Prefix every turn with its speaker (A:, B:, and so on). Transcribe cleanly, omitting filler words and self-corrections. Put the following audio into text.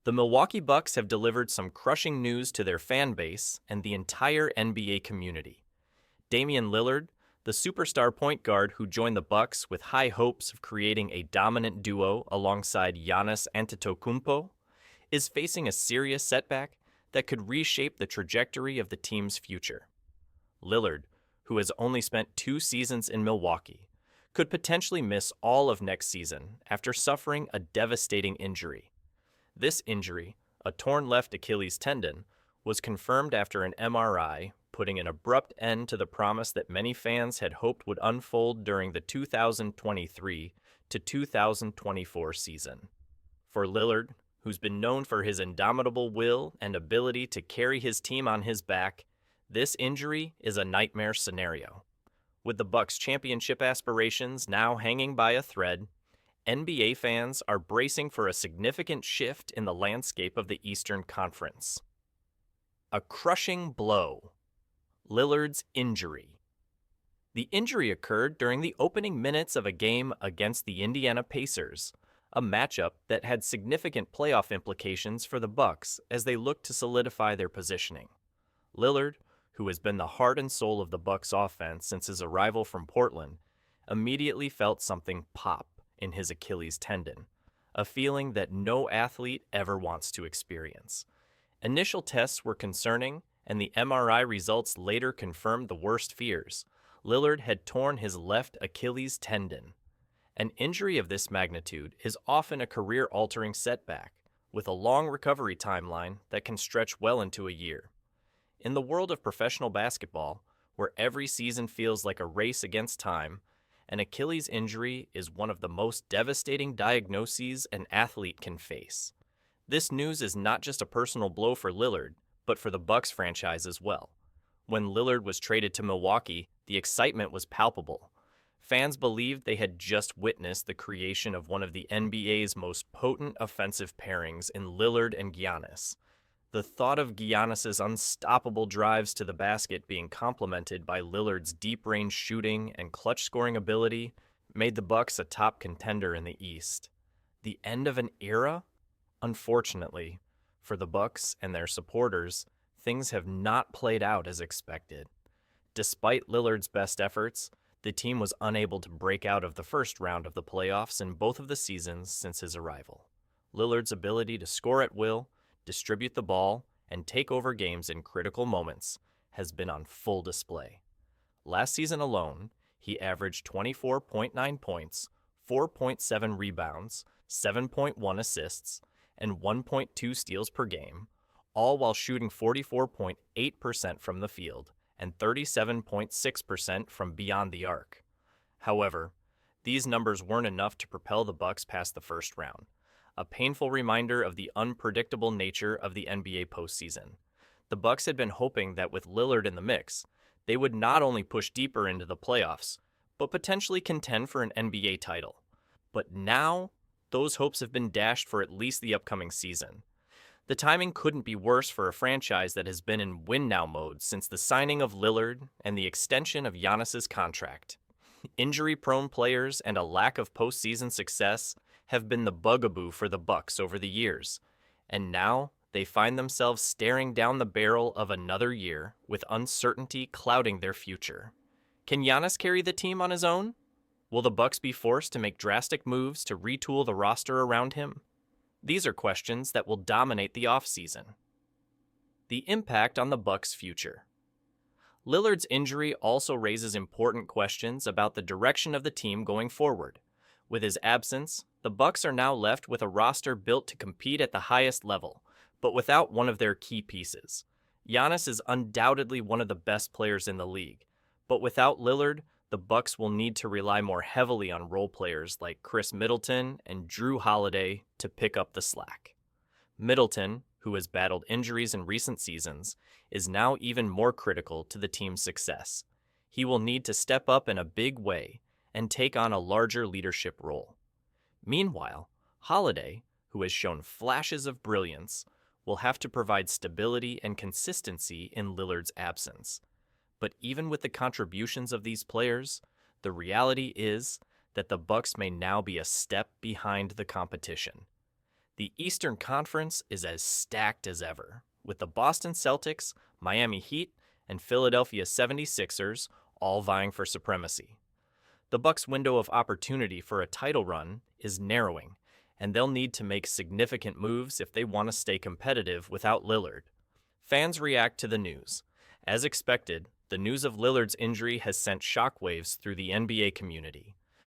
A: The Milwaukee Bucks have delivered some crushing news to their fan base and the entire NBA community. Damian Lillard, the superstar point guard who joined the Bucks with high hopes of creating a dominant duo alongside Giannis Antetokounmpo, is facing a serious setback that could reshape the trajectory of the team's future. Lillard, who has only spent 2 seasons in Milwaukee, could potentially miss all of next season after suffering a devastating injury. This injury, a torn left Achilles tendon, was confirmed after an MRI, putting an abrupt end to the promise that many fans had hoped would unfold during the 2023 to 2024 season. For Lillard, who's been known for his indomitable will and ability to carry his team on his back, this injury is a nightmare scenario. With the Bucks' championship aspirations now hanging by a thread, NBA fans are bracing for a significant shift in the landscape of the Eastern Conference. A crushing blow. Lillard's injury. The injury occurred during the opening minutes of a game against the Indiana Pacers, a matchup that had significant playoff implications for the Bucks as they looked to solidify their positioning. Lillard, who has been the heart and soul of the Bucks offense since his arrival from Portland, immediately felt something pop in his Achilles tendon, a feeling that no athlete ever wants to experience. Initial tests were concerning, and the MRI results later confirmed the worst fears. Lillard had torn his left Achilles tendon. An injury of this magnitude is often a career-altering setback, with a long recovery timeline that can stretch well into a year. In the world of professional basketball, where every season feels like a race against time, an Achilles injury is one of the most devastating diagnoses an athlete can face. This news is not just a personal blow for Lillard, but for the Bucks franchise as well. When Lillard was traded to Milwaukee, the excitement was palpable. Fans believed they had just witnessed the creation of one of the NBA's most potent offensive pairings in Lillard and Giannis. The thought of Giannis's unstoppable drives to the basket being complemented by Lillard's deep-range shooting and clutch-scoring ability made the Bucks a top contender in the East. The end of an era? Unfortunately, for the Bucks and their supporters, things have not played out as expected. Despite Lillard's best efforts, the team was unable to break out of the first round of the playoffs in both of the seasons since his arrival. Lillard's ability to score at will, distribute the ball, and take over games in critical moments has been on full display. Last season alone, he averaged 24.9 points, 4.7 rebounds, 7.1 assists, and 1.2 steals per game, all while shooting 44.8% from the field and 37.6% from beyond the arc. However, these numbers weren't enough to propel the Bucks past the first round, a painful reminder of the unpredictable nature of the NBA postseason. The Bucks had been hoping that with Lillard in the mix, they would not only push deeper into the playoffs, but potentially contend for an NBA title. But now, those hopes have been dashed for at least the upcoming season. The timing couldn't be worse for a franchise that has been in win-now mode since the signing of Lillard and the extension of Giannis's contract. Injury-prone players and a lack of postseason success have been the bugaboo for the Bucks over the years, and now they find themselves staring down the barrel of another year with uncertainty clouding their future. Can Giannis carry the team on his own? Will the Bucks be forced to make drastic moves to retool the roster around him? These are questions that will dominate the offseason. The impact on the Bucks' future. Lillard's injury also raises important questions about the direction of the team going forward. With his absence, the Bucks are now left with a roster built to compete at the highest level, but without one of their key pieces. Giannis is undoubtedly one of the best players in the league, but without Lillard, the Bucks will need to rely more heavily on role players like Chris Middleton and Drew Holiday to pick up the slack. Middleton, who has battled injuries in recent seasons, is now even more critical to the team's success. He will need to step up in a big way and take on a larger leadership role. Meanwhile, Holiday, who has shown flashes of brilliance, will have to provide stability and consistency in Lillard's absence. But even with the contributions of these players, the reality is that the Bucks may now be a step behind the competition. The Eastern Conference is as stacked as ever, with the Boston Celtics, Miami Heat, and Philadelphia 76ers all vying for supremacy. The Bucks' window of opportunity for a title run is narrowing, and they'll need to make significant moves if they want to stay competitive without Lillard. Fans react to the news. As expected, the news of Lillard's injury has sent shockwaves through the NBA community.